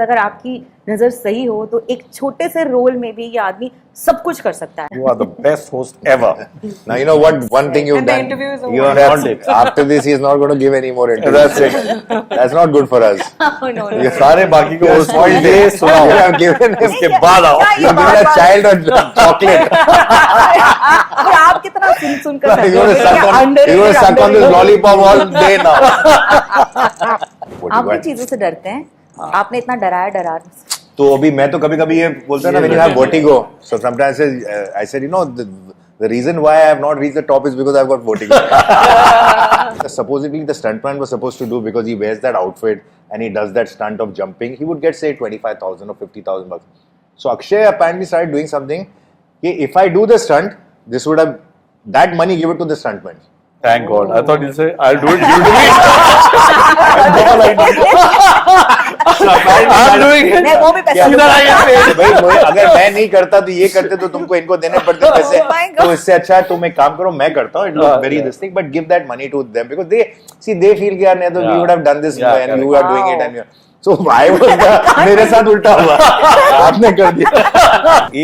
अगर आपकी नजर सही हो तो एक छोटे से रोल में भी ये आदमी सब कुछ कर सकता है. You are the best host ever. Now you know what one thing you've And the done. interview is over. You are That's not. it. After this, he is not going to give any more interviews. That's it. That's not good for us. Oh, no. ये सारे बाकी को host Spoiled ये it. सुनाओ. You have given him. उसके बाद आओ. क्या ये You given a बात- child a chocolate. और आप कितना सुन कर You're going to suck on this lollipop all day now. आप भी चीजों से डरते हैं. आपने इतना डराया. तो अभी मैं तो कभी-कभी ये बोलता हूं ना, when you have vertigo. So sometimes I said, you know, the reason why I have not reached the top is because I've got vertigo. Supposedly the stuntman was supposed to do, because he wears that outfit and he does that stunt of jumping, he would get say 25,000 or 50,000 bucks. So Akshay apparently started doing something. If I do the stunt, this would have that money give it to the stuntman. Thank God. I thought you say I'll do it. You do it. I'm doing it. नहीं, वो भी पैसे इधर आइए. भाई अगर मैं नहीं करता तो ये करते तो तुमको इनको देने पड़ते पैसे. Oh my God. तो इससे अच्छा है तुम एक काम करो, मैं करता हूँ. It looks very this thing, but give that money to them because they feel कि यार नहीं तो we would have done this and you are doing it and you. So I was मेरे साथ उल्टा हुआ. आपने कर दिया.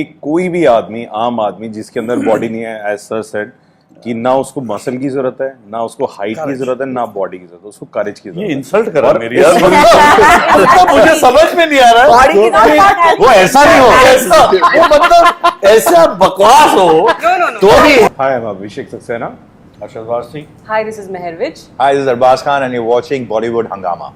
एक कोई भी आदमी, आम आदमी जिसके अंदर बॉडी नहीं है, as sir said, कि ना उसको मसल की जरूरत है, ना उसको हाइट की जरूरत है, ना बॉडी की जरूरत है, उसको करेज की जरूरत है. ये इंसल्ट करा और मेरी यार. मुझे समझ में नहीं आ रहा है. Body की not that वो ऐसा नहीं हो. ऐसा वो मतलब ऐसा बकवास हो No. तो भी. Hi, I'm Abhishek S. Arshad Warsi. Hi, this is Mehervich. Hi, this is Arbaaz Khan and you're watching Bollywood Hungama.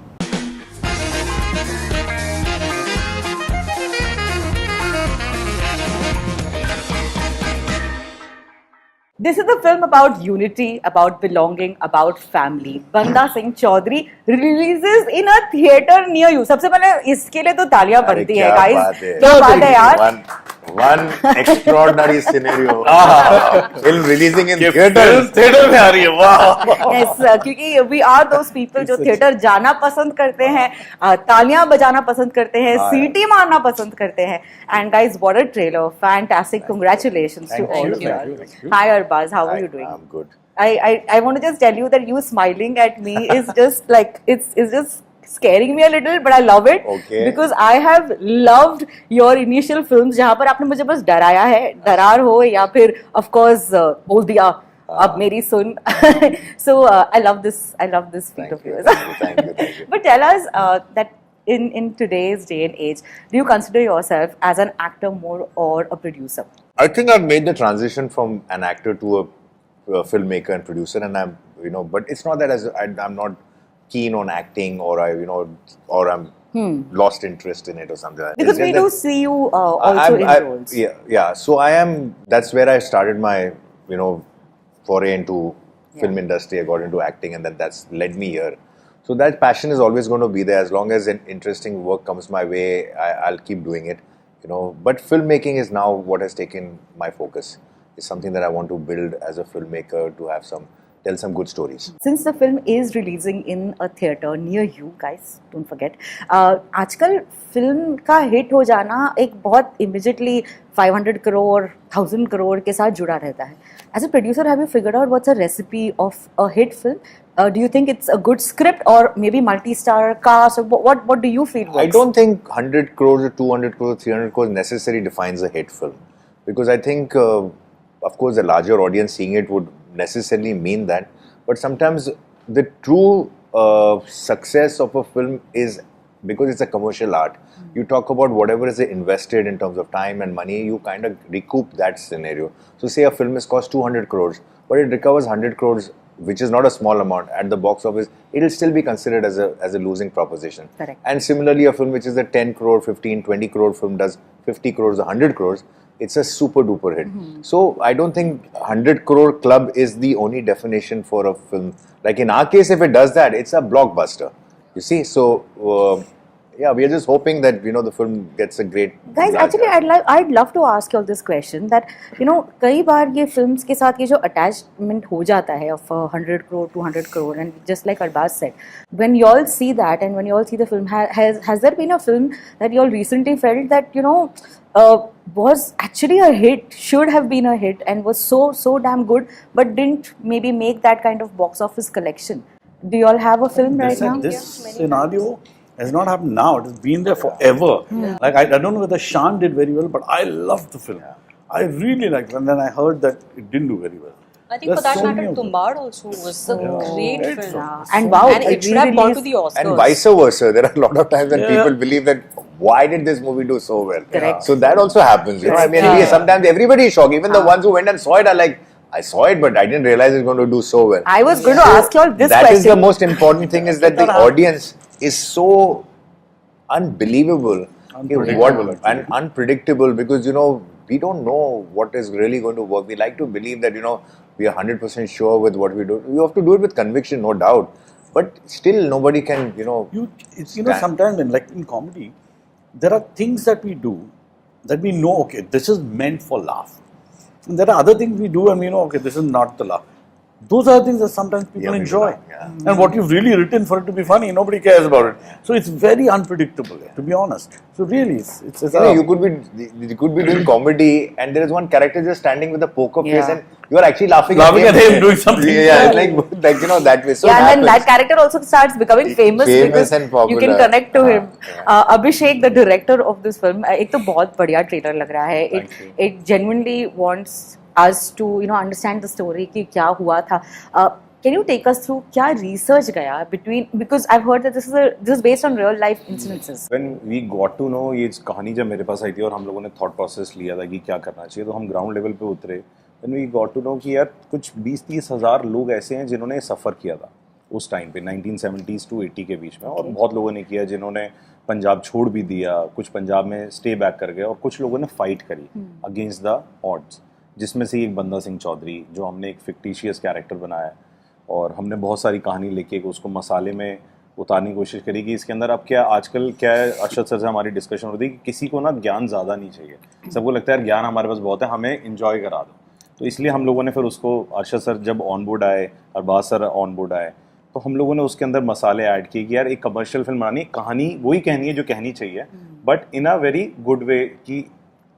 This is a film about unity, about belonging, about family. Banda Singh Chaudhary releases in a theater near you. सबसे पहले इसके लिए तो तालियां बनती है, guys. क्या बात है यार? One extraordinary scenario. Film releasing in theaters. Theatre में आ रही है. वाह. Yes, क्योंकि we are those people जो थिएटर जाना पसंद करते हैं, तालियां बजाना पसंद करते हैं, सीटी मारना पसंद करते हैं. And guys, what a trailer! Fantastic! Congratulations to all of you. Hi Arbaaz, how are you doing? I'm good. I want to just tell you that you smiling at me is just like it's just scaring me a little, but I love it. Okay. Because I have loved your initial films जहाँ पर आपने मुझे बस डराया है, डरार हो या फिर of course बोल दिया अब मेरी सुन. So I love this feat of yours. Thank you. But tell us that in today's day and age, do you consider yourself as an actor more or a producer? I think I've made the transition from an actor to a filmmaker and producer, and I'm, but it's not that I'm not keen on acting or I'm lost interest in it or something. Because we do see you also in roles. Yeah. So I am. That's where I started my, foray into film industry. I got into acting, and then that's led me here. So that passion is always going to be there. As long as interesting work comes my way, I'll keep doing it. But filmmaking is now what has taken my focus. It's something that I want to build as a filmmaker, to have tell some good stories. Since the film is releasing in a theater near you, guys, don't forget. आजकल film का hit हो जाना एक बहुत immediately 500 crore, 1000 crore के साथ जुड़ा रहता है. As a producer, have you figured out what's a recipe of a hit film? Do you think it's a good script or maybe multi-star cast? Or what do you feel works? I don't think 100 crores or 200 crores, 300 crores necessarily defines a hit film. Because I think, of course, the larger audience seeing it would necessarily mean that. But sometimes the true success of a film is because it's a commercial art. You talk about whatever is invested in terms of time and money, you kind of recoup that scenario. So say a film is cost 200 crores, but it recovers 100 crores, which is not a small amount at the box office, it will still be considered as a losing proposition. Correct. And similarly, a film which is a 10 crore, 15, 20 crore film does 50 crores, 100 crores, it's a super duper hit. So I don't think 100 crore club is the only definition for a film. Like in our case, if it does that, it's a blockbuster. You see, so we are just hoping that the film gets a great. Guys, actually, I'd love to ask you all this question that कई बार ये films के साथ ये जो attachment हो जाता है of 100 crore, 200 crore, and just like Arbaaz said, when you all see that and when you all see the film, has there been a film that you all recently felt that was actually a hit, should have been a hit, and was so damn good, but didn't maybe make that kind of box office collection? Do you all have a film right now? This scenario has not happened now. It has been there forever. Like I don't know whether Shan did very well, but I loved the film. I really liked it. And then I heard that it didn't do very well. I think There's for that so many matter, of them. Tumbad also was a great Great film. film. And wow, And it should have gone to the Oscars. And vice versa. There are a lot of times when Yeah. people believe that why did this movie do so well? Correct. So that also happens. You know, I mean, sometimes everybody is shocked. Even the ones who went and saw it are like, I saw it, but I didn't realize it's going to do so well. I was going to ask you all this That question. is the most important thing, is that the audience is so unbelievable Unpredictable, and unpredictable, because, you know, we don't know what is really going to work. We like to believe that, you know, we are 100% sure with what we do. You have to do it with conviction, no doubt. But still, nobody can, you know. Sometimes when, like in comedy, there are things that we do that we know, okay, this is meant for laugh. And there are other things we do and we know, okay, this is not the laugh. Those are things that sometimes people enjoy. And what you've really written for it to be funny, nobody cares about it. So it's very unpredictable, to be honest. So really, it's You know, you could be doing comedy and there is one character just standing with a poker face and you are actually laughing at him doing something. Yeah, like you know, that way. So yeah, and then happens. that character also starts becoming famous because and popular. you can connect to him. Abhishek, the director of this film, एक तो बहुत बढ़िया trailer लग रहा है. It genuinely wants us to, you know, understand the story कि क्या हुआ था. Can you take us through क्या research गया because I've heard that this is based on real life incidences. When we got to know, ये कहानी जब मेरे पास आई थी और हम लोगों ने thought process लिया था कि क्या करना चाहिए, तो हम ground level पे उतरे. When we got to know कि यार कुछ 20-30 हज़ार लोग ऐसे हैं जिन्होंने सफ़र किया था उस टाइम पे 1970s to 80 के बीच में, और बहुत लोगों ने किया जिन्होंने पंजाब छोड़ भी दिया, कुछ पंजाब में स्टे बैक कर गए और कुछ लोगों ने फाइट करी अगेंस्ट द ऑड्स, जिसमें से एक बंदा सिंह चौधरी जो हमने एक फिक्टिशियस कैरेक्टर बनाया और हमने बहुत सारी कहानी लेके उसको मसाले में उतारने की कोशिश करी कि इसके अंदर अब क्या आजकल क्या है. अरशद सर से हमारी डिस्कशन होती है कि किसी को ना ज्ञान ज़्यादा नहीं चाहिए, सबको लगता है यार ज्ञान हमारे पास बहुत है, हमें इंजॉय करा दो. तो इसलिए हम लोगों ने फिर उसको, अरशद सर जब ऑन बोर्ड आए, अरबाज सर ऑन बोर्ड आए, तो हम लोगों ने उसके अंदर मसाले ऐड किए कि यार एक कमर्शियल फिल्म बनानी, कहानी वही कहनी है जो कहनी चाहिए, but in a very good way. कि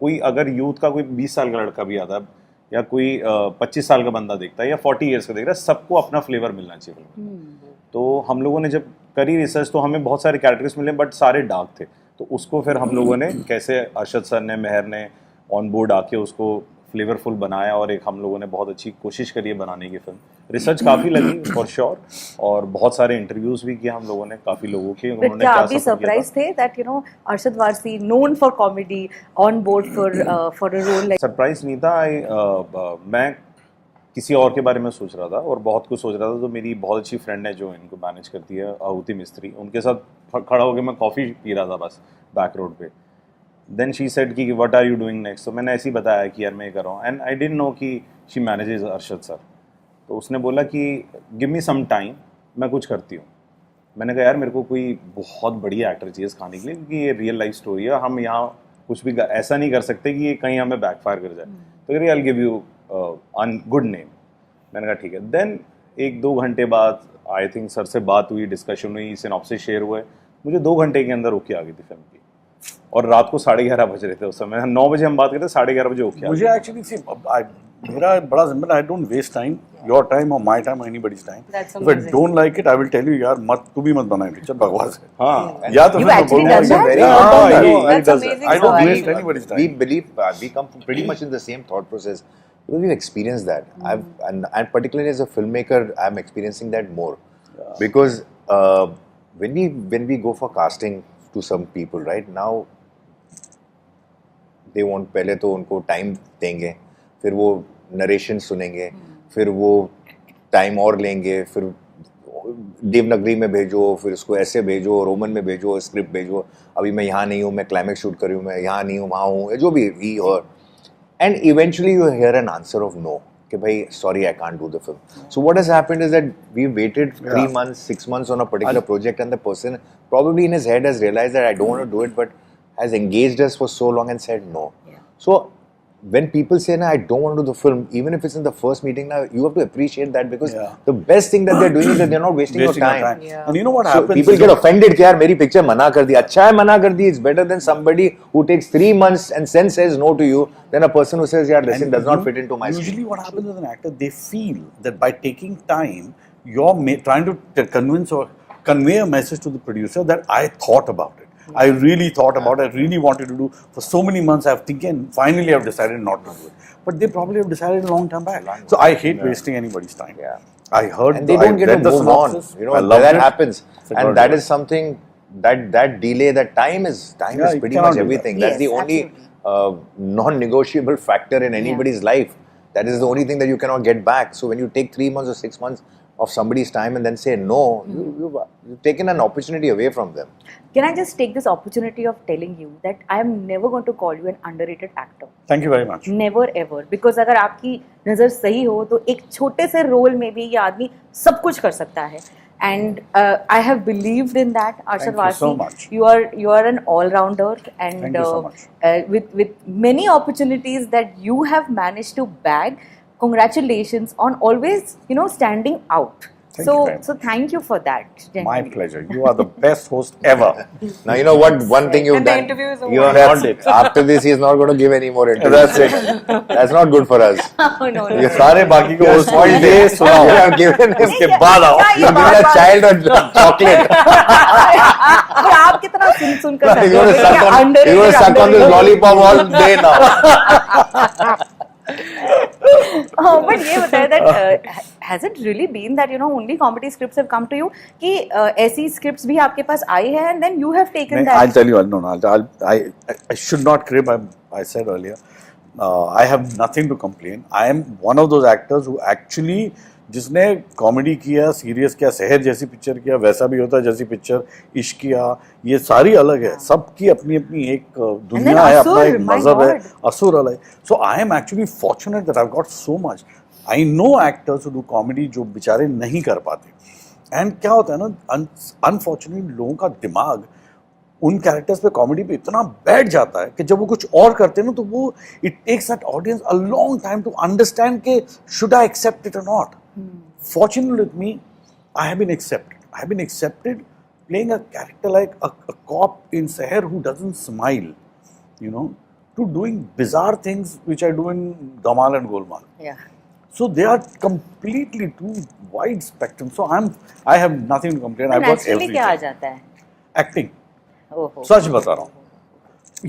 कोई अगर यूथ का कोई 20 साल का लड़का भी आता है या कोई 25 साल का बंदा देखता है या 40 ईयर्स का देख रहा है, सबको अपना फ्लेवर मिलना चाहिए फिल्म में. तो हम लोगों ने जब करी रिसर्च तो हमें बहुत सारे कैरेक्टर्स मिले बट सारे डार्क थे. तो उसको फिर हम लोगों ने कैसे अरशद सर ने, मेहर ने ऑन बोर्ड आके उसको फ्लेवरफुल बनाया और एक हम लोगों ने बहुत अच्छी कोशिश करी है बनाने की फिल्म. रिसर्च काफ़ी लगी फॉर श्योर, और बहुत सारे इंटरव्यूज भी किए हम लोगों ने काफ़ी लोगों के. उन्होंने क्या आप भी सरप्राइज थे that you know Arshad Warsi known for comedy on board for a role like? Surprise नहीं था. मैं किसी और के बारे में सोच रहा था और बहुत कुछ सोच रहा था. तो मेरी बहुत अच्छी फ्रेंड है जो इनको मैनेज करती है, आहुति मिस्त्री, उनके साथ खड़ा होकर मैं कॉफ़ी पी रहा था बस बैक रोड पे. देन शी सेड कि what are you doing next. तो मैंने ऐसे ही बताया कि यार मैं कर रहा हूँ, एंड आई डिडंट नो कि शी मैनेजेस अरशद सर. तो उसने बोला कि गिव मी सम टाइम, मैं कुछ करती हूँ. मैंने कहा यार मेरे को कोई बहुत बढ़िया एक्टर चाहिए इस खाने के लिए, क्योंकि ये रियल लाइफ स्टोरी है, हम यहाँ कुछ भी ऐसा नहीं कर सकते कि ये कहीं हमें बैकफायर कर जाए. तो I will give you good name. मैंने कहा ठीक है. देन 1-2 घंटे बाद आई थिंक सर से बात हुई, डिस्कशन हुई, सिनॉप्सिस शेयर हुए. मुझे 2 घंटे के अंदर ओके आ गई थी फिल्म की, और रात को 11:30 बज रहे थे उस समय. 9 बजे हम बात करते, 11:30 बजे ओके. मुझे एक्चुअली मेरा बड़ा जिम्मेदार, I don't waste time, your time और माय टाइम और anybody's time. If I don't like it I will tell you यार मत, तू भी मत बना पिक्चर, बकवास है. हाँ, या तो You फिर actually बोलूंगा done that? very That's does that. amazing, I don't sir. waste anybody's time. We believe we come from pretty much in the same thought process because we've experienced that. And particularly as a filmmaker, I'm experiencing that more because when we go for casting to some people right now, they want पहले तो उनको time देंगे, फिर वो narration सुनेंगे, फिर वो time और लेंगे, फिर देवनागरी में भेजो, फिर उसको ऐसे भेजो, रोमन में भेजो, स्क्रिप्ट भेजो. अभी मैं यहाँ नहीं हूँ, मैं क्लाइमेक्स शूट कर रही हूँ, मैं यहाँ नहीं हूँ, वहाँ हूँ, जो भी ही और. And eventually you hear an answer of no कि भाई sorry I can't do the film. So what has happened is that we waited 3 months 6 months on a particular project and the person probably in his head has realized that I don't want to do it but has engaged us for so long and said no. So when people say I don't want to do the film, even if it's in the first meeting, now you have to appreciate that because the best thing that they're doing is that they're not wasting your time. Yeah. And you know what So happens? people get offended कि यार मेरी picture मना कर दी. अच्छा है मना कर दी. It's better than somebody who takes 3 months and then says no to you than a person who says यार listen does not fit into my Usually scene. what happens with an actor, they feel that by taking time, you're trying to convince or convey a message to the producer that I thought about it. I really thought about it. I really wanted to do for so many months. I've thinking finally I've decided not to do it. But they probably have decided a long time back. So I hate wasting anybody's time. Yeah. I heard And they don't get to move on. You know, that happens. And that is something that delay, that time is pretty much everything. That's the only non-negotiable factor in anybody's life. That is the only thing that you cannot get back. So when you take 3 months or 6 months of somebody's time and then say no, you've taken an opportunity away from them. Can I just take this opportunity of telling you that I am never going to call you an underrated actor? Thank you very much. Never ever. Because अगर आपकी नज़र सही हो तो एक छोटे से role में भी ये आदमी सब कुछ कर सकता है. And I have believed in that, Arshad Warsi. Thank you so much. You are an all-rounder, and Thank you so much. With many opportunities that you have managed to bag. Congratulations on always standing out. Thank you very much. So thank you for that. My Genuinely. pleasure. You are the best host ever. Now, you know what? One thing you've And the done. interview is You over. are not, after this, he is not going to give any more interviews. That's it. That's not good for us. Oh, no. ये सारे बाकी को host को ये सुनाओ. You have given him, इसके बाद आओ. you have given a child a chocolate. और आप कितना सुन कर You're going to suck on this lollipop all day now. But ये बताया that has it really been that only comedy scripts have come to you कि ऐसी scripts भी आपके पास आई है and then you have taken that? I'll tell you. No. I should not crib. I said earlier, I have nothing to complain. I am one of those actors who actually जिसने comedy किया, serious किया, शहर जैसी picture किया, वैसा भी होता है जैसी पिक्चर, इश्क किया, ये सारी अलग है. सबकी अपनी अपनी एक दुनिया है, अपना एक मजहब है. असुर अलग. So I am actually fortunate that I've got so much. I know actors who do comedy जो बेचारे नहीं कर पाते. And क्या होता है ना, unfortunately लोगों का दिमाग उन कैरेक्टर्स पे कॉमेडी पे इतना बैठ जाता है कि जब वो कुछ और करते हैं ना तो वो it takes that audience a long time to understand के शुड आई एक्सेप्ट इट और not. Fortunately with me, I have been accepted. I have been accepted playing a character like a cop in Seher who doesn't smile, to doing bizarre things which I do in Gamal and Golmaal. Yeah. So they are completely two wide spectrum. So I have nothing to complain. I've got Naturally everything. क्या आ जाता है? Acting. ओहो. सच बता रहा हूँ.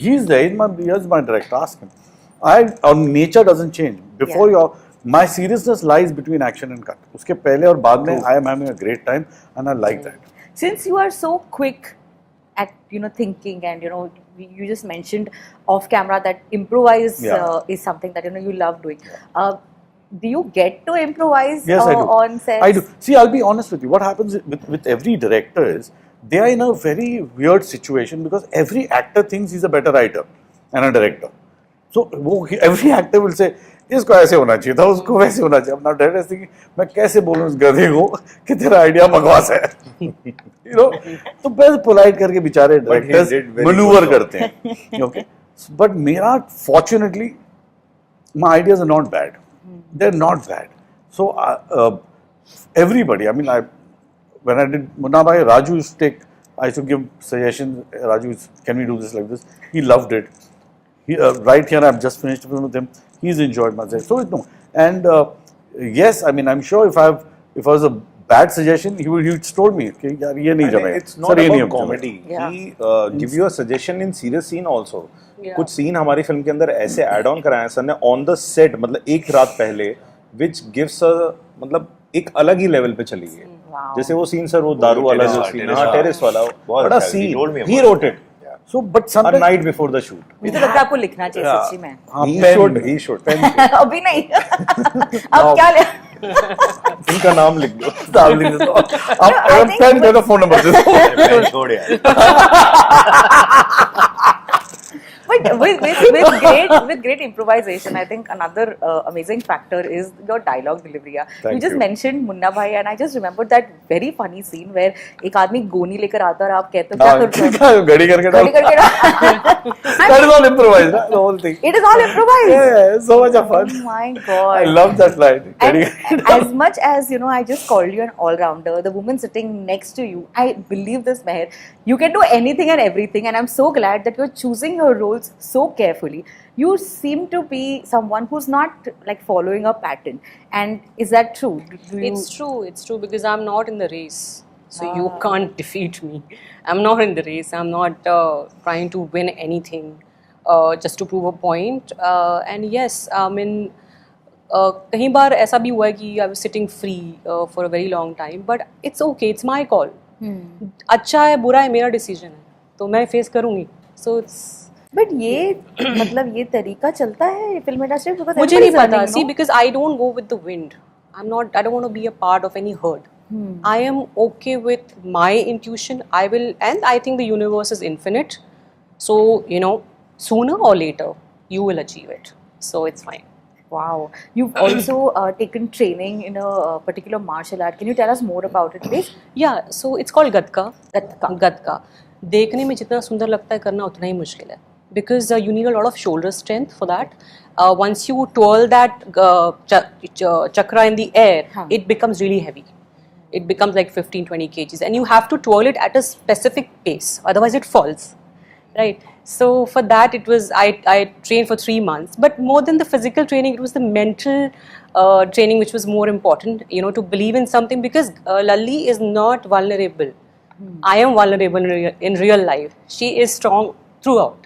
He's there. He's my director. Ask him. Our nature doesn't change. Before my seriousness lies between action and cut. उसके पहले और बाद में I am having a great time and I like that. Since you are so quick at thinking and you just mentioned off camera that improvise is something that you love doing. Do you get to improvise Yes, I do. on sets? I do. See, I'll be honest with you. What happens with every director is they are in a very weird situation because every actor thinks he's a better writer and a director. So every actor will say, इसको ऐसे होना चाहिए था, उसको वैसे होना चाहिए. अपना डायरेक्टर से मैं कैसे बोलूँ इस गधे को कि तेरा आइडिया बकवास है. तो बस पोलाइट करके बेचारे डायरेक्टर्स मैन्यूवर करते हैं. Okay, but मेरा fortunately my ideas are not bad. They're not bad. So everybody, I mean, when I did Munna Bhai, Raju used to I used to give suggestions. Raju, can we do this like this? He loved it. Right here, I've just finished with him. He's enjoyed my suggestion. So no, and yes, I mean, I'm sure if I was a bad suggestion, he would told me, okay, yaar, ye nahi jama. It's not about comedy. He give you a suggestion in serious scene also. कुछ scene हमारी film के अंदर ऐसे add on कराए sir ने on the set, मतलब एक रात पहले, which gives मतलब एक अलग ही लेवल पे चली गई. जैसे वो सीन सर, वो दारू वाला जो सीन, हाँ टेरेस वाला, बड़ा scene, he wrote it. So, but sometimes, a night before the shoot. मुझे लगता है आपको लिखना चाहिए सच्ची में. He should. अभी नहीं. अब क्या ले? इनका नाम लिख दो. नाम लिख दो. अब पेन दे दो, फोन नंबर दे दो. छोड़ यार. But with great improvisation, I think another amazing factor is your dialogue delivery. You just mentioned Munna Bhai, and I just remembered that very funny scene where एक आदमी गोनी लेकर आता है और आप कहते हो क्या घड़ी करके डाल. That is all improvised, the whole thing. It is all improvised. Yeah, so much of fun. Oh my God. I love that line. And as much as I just called you an all-rounder, the woman sitting next to you, I believe this, Meher, you can do anything and everything, and I'm so glad that you're choosing your roles so carefully. You seem to be someone who's not like following a pattern. And is that true? It's true because I'm not in the race. So you can't defeat me. I'm not in the race. I'm not trying to win anything just to prove a point. And yes, I mean, कहीं बार ऐसा भी हुआ है कि I was sitting free for a very long time. But it's okay. It's my call. अच्छा है बुरा है मेरा decision है. तो मैं face करूँगी. So it's बट ये मतलब ये तरीका चलता है फिल्म इंडस्ट्री में? मुझे नहीं पता. See, because I don't go with the wind. I don't want to be a part of any herd. I am okay with my intuition. And I think the universe is infinite. So, you know, sooner or later, you will achieve it. So it's fine. Wow. You've also taken training in a particular martial art. Can you tell us more about it, please? Yeah, so it's called Gatka. Gatka. देखने में जितना सुंदर लगता है करना उतना ही मुश्किल है. Because you need a lot of shoulder strength for that. Once you twirl that chakra in the air, it becomes really heavy. It becomes like 15-20 kgs, and you have to twirl it at a specific pace, otherwise it falls, right? So for that it was I trained for 3 months, but more than the physical training, it was the mental training which was more important, you know, to believe in something, because Lalli is not vulnerable. I am vulnerable in real life. She is strong throughout.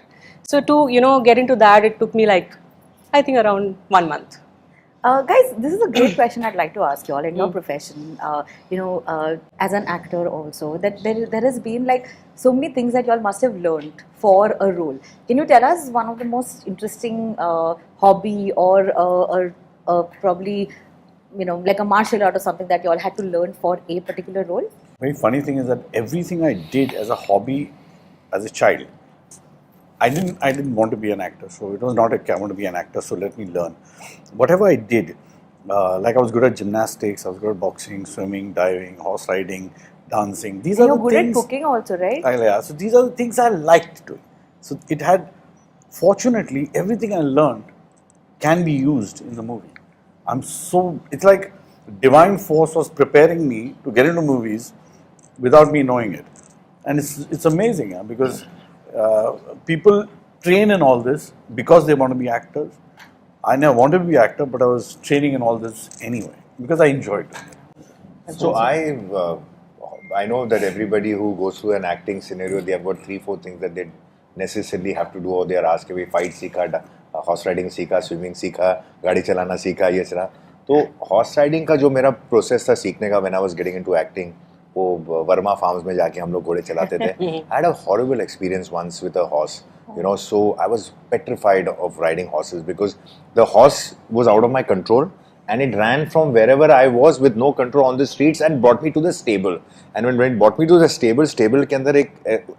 So to, you know, get into that, it took me like, I think around 1 month. Guys, this is a great question I'd like to ask you all in your profession. You know, as an actor also, that there has been like so many things that you all must have learned for a role. Can you tell us one of the most interesting hobby or probably, you know, like a martial art or something that you all had to learn for a particular role? Very funny thing is that everything I did as a hobby as a child, I didn't want to be an actor, so it was not I want to be an actor, so let me learn. Whatever I did, like I was good at gymnastics, I was good at boxing, swimming, diving, horse riding, dancing. These are You're the good things. at cooking also, right? Yeah, so these are the things I liked doing. So it had, fortunately, everything I learned can be used in the movie. It's like divine force was preparing me to get into movies without me knowing it. And it's amazing, because people train in all this because they want to be actors. I never wanted to be an actor, but I was training in all this anyway because I enjoyed it. So I know that everybody who goes through an acting scenario, they have got 3-4 things that they necessarily have to do, or they are asked, we fight सीखा, horse riding सीखा, swimming सीखा, गाड़ी चलाना सीखा, ये चला. तो horse riding का जो मेरा process था सीखने का when I was getting into acting, वो वर्मा फार्म्स में जाके हम लोग घोड़े चलाते थे. I had a horrible experience once with a horse, you know, so I was petrified of riding horses because the horse was out of my control and it ran from wherever I was with no control on the streets and brought me to the stable. And when it brought me to the stable के अंदर एक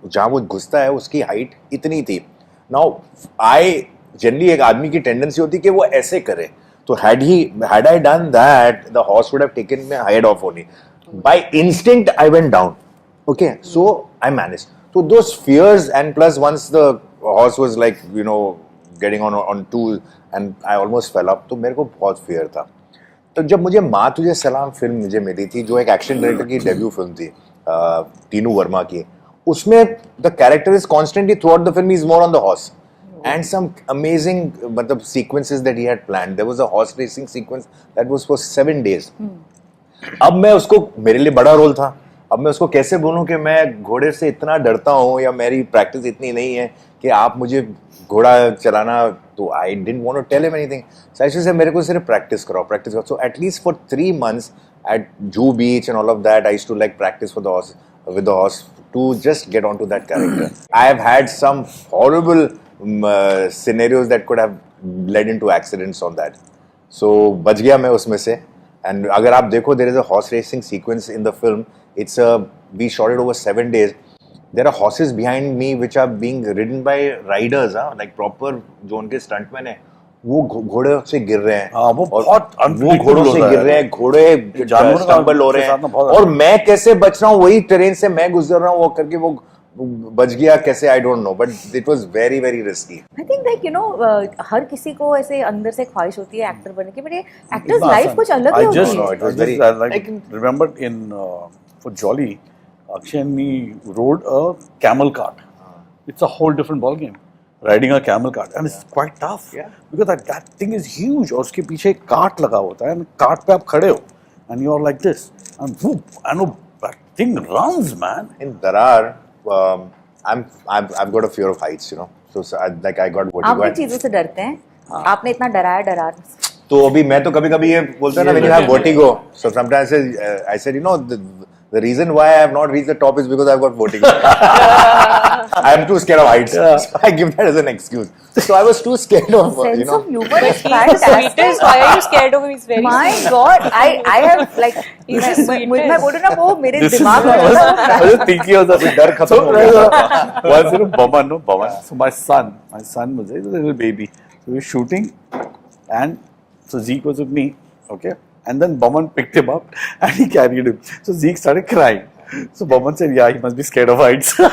जहाँ वो घुसता है उसकी height इतनी थी. Now I generally एक आदमी की tendency होती कि वो ऐसे करे. तो had I done that, the horse would have taken my head off only. By instinct, I went down. Okay, so I managed. So those fears, and plus once the horse was like, you know, getting on two, and I almost fell up. तो मेरे को बहुत fear था. तो जब मुझे माँ तुझे सलाम फिल्म मुझे मिली थी, जो एक एक्शन डायरेक्टर की डेब्यू फिल्म थी, तीनू वर्मा की, उसमें the character is constantly throughout the film he is more on the horse. And some amazing मतलब sequences that he had planned. There was a horse racing sequence that was for 7 days. अब मैं उसको, मेरे लिए बड़ा role था, अब मैं उसको कैसे बोलूं कि मैं घोड़े से इतना डरता हूं या मेरी प्रैक्टिस इतनी नहीं है कि आप मुझे घोड़ा चलाना, तो I didn't want to tell him anything. So ऐसे से मेरे को सिर्फ प्रैक्टिस करो. So at least for 3 months at Juhu Beach and all of that, I used to like practice with the horse to just get onto that character. I have had some horrible scenarios that could have led into accidents on that. So बच गया मैं उसमें से. And अगर आप देखो, there is a horse racing sequence in the film. We shot it over 7 days. There are horses behind me which are being ridden by riders, like proper जो उनके stuntmen हैं, वो घोड़े से गिर रहे हैं. वो बहुत वो घोड़ों से गिर रहे हैं, घोड़े स्टम्बल हो रहे हैं, और मैं कैसे बच रहा हूँ, वही ट्रेन से मैं गुजर रहा हूँ, वो करके वो बच गया कैसे, I don't know, but it was very very risky. I think like you know हर किसी को ऐसे अंदर से ख्वाहिश होती है एक्टर बनने की, बट ये एक्टर्स लाइफ कुछ अलग ही होती है. It was very, like remember in for Jolly, Akshay and me rode a camel cart. It's a whole different ball game, riding a camel cart, and it's quite tough because that thing is huge, और उसके पीछे एक cart लगा होता है, and cart पे आप खड़े हो and you are like this, and whoop, and वो thing runs, man. In Darar, I've got a fear of heights, you know. So I got आप vertigo. भी चीजों से डरते हैं. आपने इतना डराया डरा. तो अभी मैं तो कभी-कभी ये बोलता ना when you have vertigo. So sometimes I said, you know, the reason why I have not reached the top is because I've got vertigo. I am too scared of heights. So I give that as an excuse. So I was too scared of, you Sense know. of humor is He's the fantastic. sweetest. Why are you scared of him? He's very My sweet. God, I have like. He's the sweetest. मैं बोलूँ ना वो मेरे This is दिमाग I में. was thinking of the डर खत्म हो गया. once, you know, Baman. So my son was a little baby. So we were shooting, and so Zeke was with me, okay? And then Baman picked him up and he carried him. So Zeke started crying. So Baman said, yeah, he must be scared of heights. So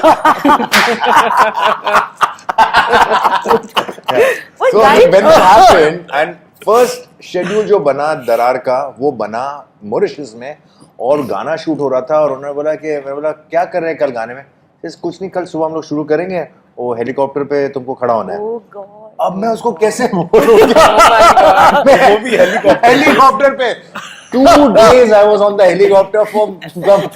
when that happened, and first schedule जो बना दरार का वो बना Mauritius में और गाना shoot हो रहा था और उन्होंने बोला कि मैं बोला क्या कर रहे हैं कल गाने में कुछ नहीं कल सुबह हम लोग शुरू करेंगे वो हेलीकॉप्टर पे तुमको खड़ा होना है Oh God. अब मैं उसको कैसे बोलूंगा वो भी हेलीकॉप्टर पे 2 days I was on the helicopter from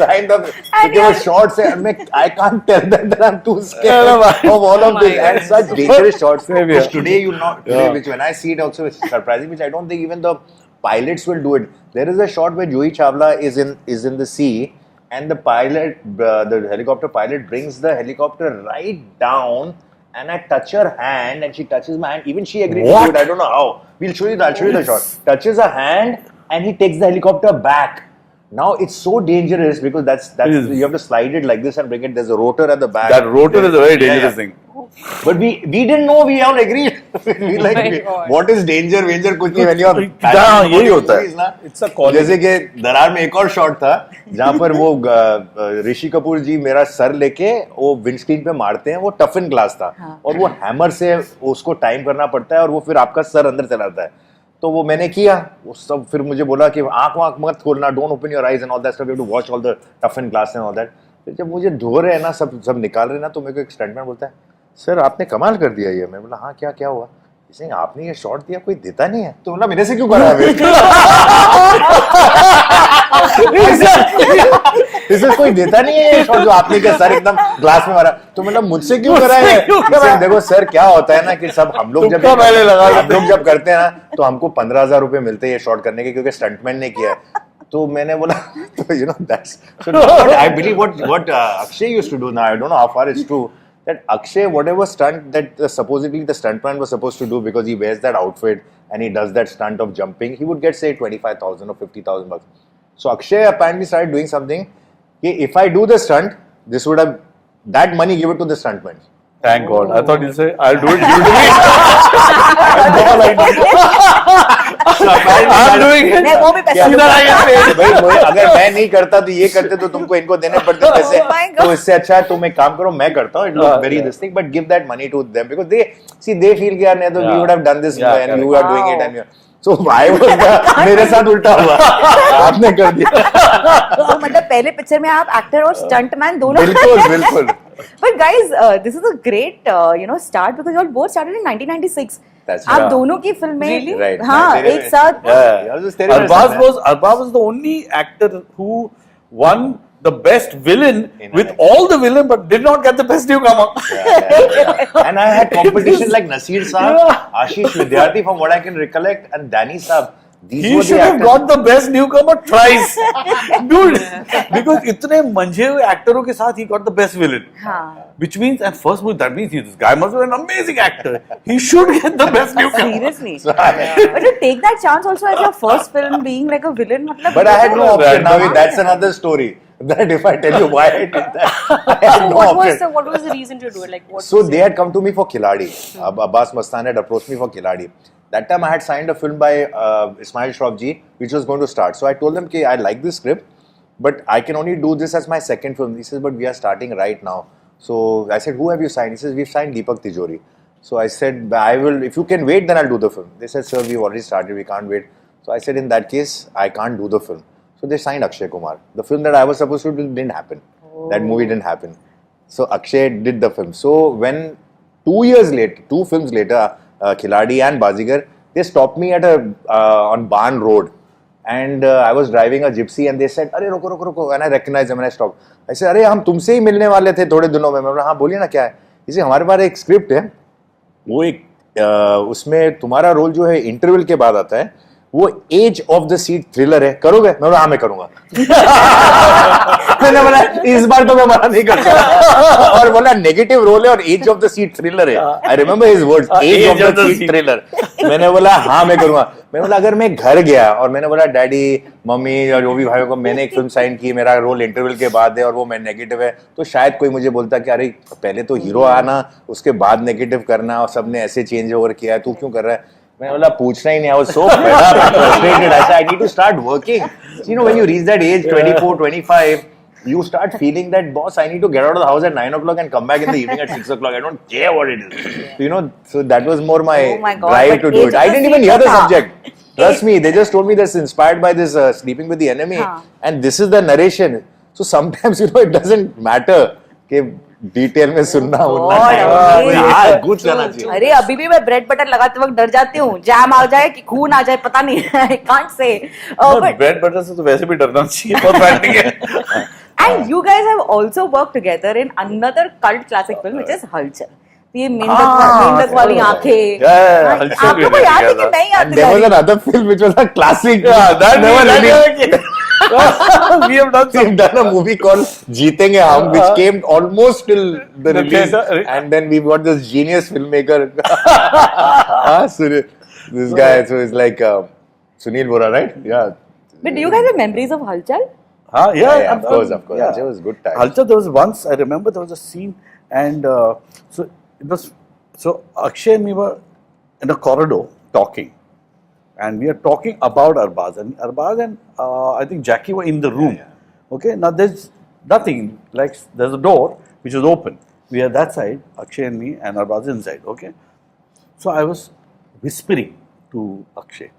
trying the shots and I can't tell them that I'm too scared of all of this and such dangerous shots which today you know which when I see it also it's surprising which I don't think even the pilots will do it. There is a shot where Juhi Chawla is in the sea and the pilot the helicopter pilot brings the helicopter right down and I touch her hand and she touches my hand. Even she agreed to do it. I don't know how. I'll show you the shot. Touches her hand and he takes the helicopter back. Now it's so dangerous because that's you have to slide it like this and bring it. There's a rotor at the back. That rotor is a very dangerous thing. But we didn't know. We all agreed. We like what is danger? Danger कुछ नहीं when you are. हाँ यही होता है. It's a call. जैसे कि दरार में एक और शॉट था जहाँ पर वो ऋषि कपूर जी मेरा सर लेके वो विंडस्क्रीन पे मारते हैं वो टफन ग्लास था और वो हैमर से उसको टाइम करना पड़ता है और वो फिर आपका सर अंदर चला जाता है तो वो मैंने किया वो सब फिर मुझे बोला कि आंख मत खोलना don't open your eyes and all that stuff you have to watch all the टफन ग्लास एंड ऑल दैट फिर जब मुझे धो रहे हैं ना सब निकाल रहे हैं ना तो मेरे को एक स्टंटमैन बोलता है सर आपने कमाल कर दिया ये मैं बोला हाँ क्या हुआ इसे आपने ये शॉट दिया कोई देता नहीं है तो बोला मेरे से क्यों करा है इसे कोई देता नहीं है ये शॉट जो आपने क्या सर एकदम ग्लास में मारा तो मतलब मुझसे क्यों करा है देखो सर क्या होता है ना कि सब हम लोग जब करते हैं ना तो हमको 15,000 रुपए मिलते हैं ये शॉट करने के क्योंकि स्टंटमैन ने किया है तो मैंने बोला तो you know that's so I believe what Akshay used to do now I don't know how far it's true that Akshay, whatever stunt that supposedly the stuntman was supposed to do because he wears that outfit and he does that stunt of jumping, he would get say 25,000 or 50,000 bucks. So Akshay apparently started doing something. If I do the stunt, this would have that money give it to the stuntman. Thank God. I thought you'd say, I'll do it, you do it. I'm doing it. नहीं, वो भी पैसा भाई अगर मैं नहीं करता तो ये करते तो तुमको इनको देने पड़ते पैसे तो इससे अच्छा है तुम एक काम करो मैं करता हूँ it looks very this thing but give that money to them because they feel कि यार नहीं तो we would have done this and you are doing it and you so I was मेरे साथ उल्टा हुआ आपने कर दिया तो मतलब पहले पिक्चर में आप एक्टर और स्टंटमैन दोनों बिल्कुल But guys, this is a great start because you all both started in 1996. That's आप right. दोनों की फिल्म में Really? Right. हाँ एक साथ Arbaaz was the only actor who won the best villain with all the villain but did not get the best newcomer. And I had competition like Nasir Saab, Ashish Vidyarthi from what I can recollect and Danny Saab. He should have got the best newcomer twice, dude. Because इतने मंझे हुए एक्टरों के साथ he got the best villain. Which means, and first movie that means this guy must be an amazing actor. He should get the best newcomer. Seriously. But to take that chance also as your first film being like a villain, मतलब. But I had no option. Now that's another story. That if I tell you why I did that, I had no option. What was the reason to do it? Like what? So they had come to me for Khiladi. Abbas Mastan had approached me for Khiladi. That time I had signed a film by Ismail Shroff ji, which was going to start. So I told them, I like this script, but I can only do this as my second film. He says, but we are starting right now. So I said, who have you signed? He says, we've signed Deepak Tijori. So I said, I will, if you can wait, then I'll do the film. They said, sir, we've already started, we can't wait. So I said, in that case, I can't do the film. So they signed Akshay Kumar. The film that I was supposed to do didn't happen. That movie didn't happen. So Akshay did the film. So when 2 films later, Khiladi and Bazigar, they stopped me at on Ban Road And I was driving a gypsy and they said, "अरे रुको रुको रुको," and I recognized them and I stopped. I said, "अरे हम तुमसे ही मिलने वाले थे थोड़े दिनों में." मैं बोला, "हाँ बोलिए ना क्या है?" इसे हमारे पास एक स्क्रिप्ट है, वो एक उसमें तुम्हारा रोल जो है इंटरवल के बाद आता है, वो edge of the seat thriller है, करोगे? मैं बोला, हाँ मैं करूंगा। मैंने बोला इस बार तो मैं मना नहीं करता, और बोला नेगेटिव रोल है और edge of the seat thriller है। I remember his words, edge of the seat thriller. मैंने बोला हाँ मैं करूंगा। मैंने बोला अगर मैं घर गया और मैंने बोला डैडी मम्मी और जो भी भाइयों को मैंने एक फिल्म साइन की, मेरा रोल इंटरवल के बाद है और वो मैं नेगेटिव है, तो शायद कोई मुझे बोलता कि अरे पहले तो हीरो आना उसके बाद नेगेटिव करना, और सबने ऐसे चेंज ओवर किया है, तू क्यों कर रहा है? मैंने बोला पूछना ही नहीं। I was so fed up and frustrated. I said I need to start working. So, you know, when you reach that age, 24, 25, you start feeling that, boss, I need to get out of the house at 9 o'clock and come back in the evening at 6 o'clock. I don't care what it is. So, you know, so that was more my, God, drive to do it. I didn't even hear the था. subject. Trust me, they just told me this inspired by this Sleeping with the Enemy, and this is the narration. So sometimes, you know, it doesn't matter कि detail में सुनना होना है, कुछ करना चाहिए। अरे अभी भी मैं ब्रेड बटर लगाते वक्त डर जाती हूँ, जैम आ जाए कि खून आ जाए, पता नहीं, I can't say. Bread butter से तो वैसे भी डरना चाहिए, बहुत फैटिंग है। And you guys have also worked together in another cult classic film, which is हलचल। ये मेंढक वाली आंखें, आपको को याद है कि नहीं याद? And there was another film which was a classic. We have done a movie called Jeetenge Hum, which came almost till the release, and then we got this genius filmmaker. This guy, so it's like Sunil Bora, right? Yeah. But do you guys have memories of Halchal? Yeah, of course. Yeah. It was good time. Halchal, there was once, I remember there was a scene, and so it was, so Akshay and me were in a corridor talking. And we are talking about Arbaaz, and I think Jackie were in the room. Okay, now there's nothing, like there's a door which is open. We are that side, Akshay and me, and Arbaaz inside. Okay, so I was whispering to Akshay.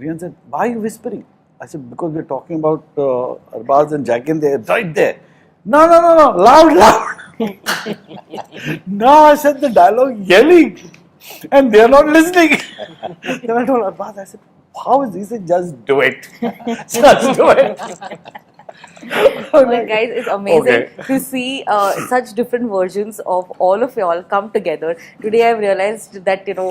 Rian said, "Why are you whispering?" I said, "Because we're talking about Arbaaz and Jackie, and they're right there." No, loud. No, I said the dialogue yelling. And they are not listening. Then I told Arbaaz, I said, how is this? He said, just do it. Just do it. Well, guys, it's amazing to see such different versions of all of y'all come together. Today I've realized that, you know,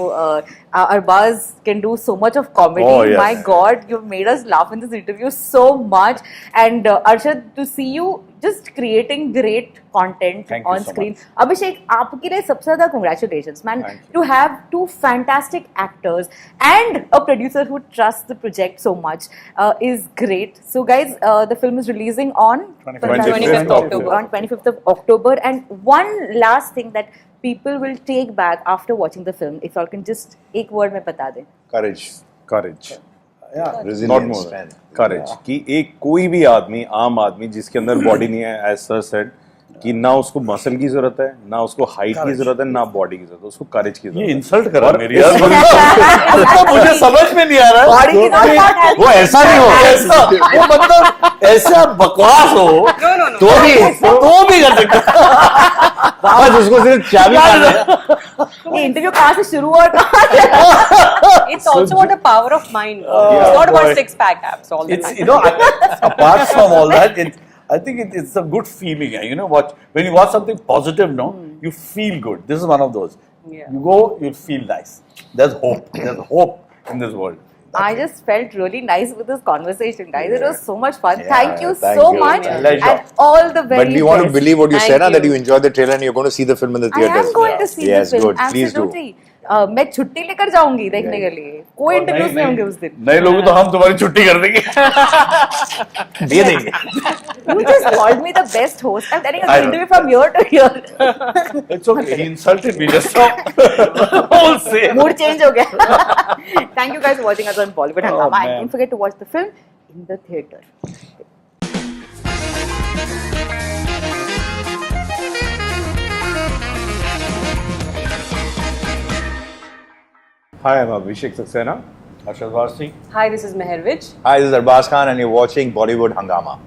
Arbaaz can do so much of comedy. Oh, yes. My God, you've made us laugh in this interview so much. And Arshad, to see you just creating great content Thank you on so screen. much. Abhishek, आपके लिए सबसे ज़्यादा congratulations, man. To have two fantastic actors and a producer who trusts the project so much is great. So, guys, the film is releasing on 25th October. On 25th of October. And one last thing that people will take back after watching the film, if y'all can just एक word में बता दें. courage. Yeah. Not Resilience, more. strength. Courage. कि एक कोई भी आदमी, आम आदमी जिसके अंदर बॉडी नहीं है, as sir said, कि ना उसको मसल की जरूरत है, ना उसको हाइट की जरूरत है, ना बॉडी की जरूरत है, उसको करेज की जरूरत ये है। इंसल्ट करा और मेरी यार, मुझे समझ में नहीं आ रहा है। Body की not not healthy. वो ऐसा नहीं हो, ऐसा, वो मतलब ऐसा बकवास हो, तो भी कर सकता। बस उसको सिर्फ चाबी मारना है। ये इंटरव्यू कहाँ से शुरू हुआ और कहाँ It's also about the power of mind. It's not about six-pack abs all the It's, time. you know, apart from all that, I think it's a good feeling. You know, when you watch something positive, no, you feel good. This is one of those. Yeah. You go, you feel nice. There's hope. There's hope in this world. I just felt really nice with this conversation, guys. It was so much fun. Yeah, thank you thank so you. much, Pleasure. and all the very But we want to best. believe what you Thank said, na, that you. you enjoyed the trailer and you're going to see the film in the I theaters. am going to see Yes, the film. good. Please do. Absolutely. मैं छुट्टी लेकर जाऊंगी देखने के लिए. कोई interviews नहीं होंगे उस दिन. नए लोग तो हम तुम्हारी छुट्टी कर देंगे. दे देंगे. You just called me the best host. I'm telling you, I the know. interview from here to here. It's okay. He insulted me just now. Wholesale. Mood change हो गया. Thank you guys for watching us on Bollywood Hungama. man. And don't forget to watch the film in the theatre. Hi, I'm Abhishek S. Arshad Warsi. Hi, this is Mehervij. Hi, this is Arbaaz Khan and you're watching Bollywood Hungama.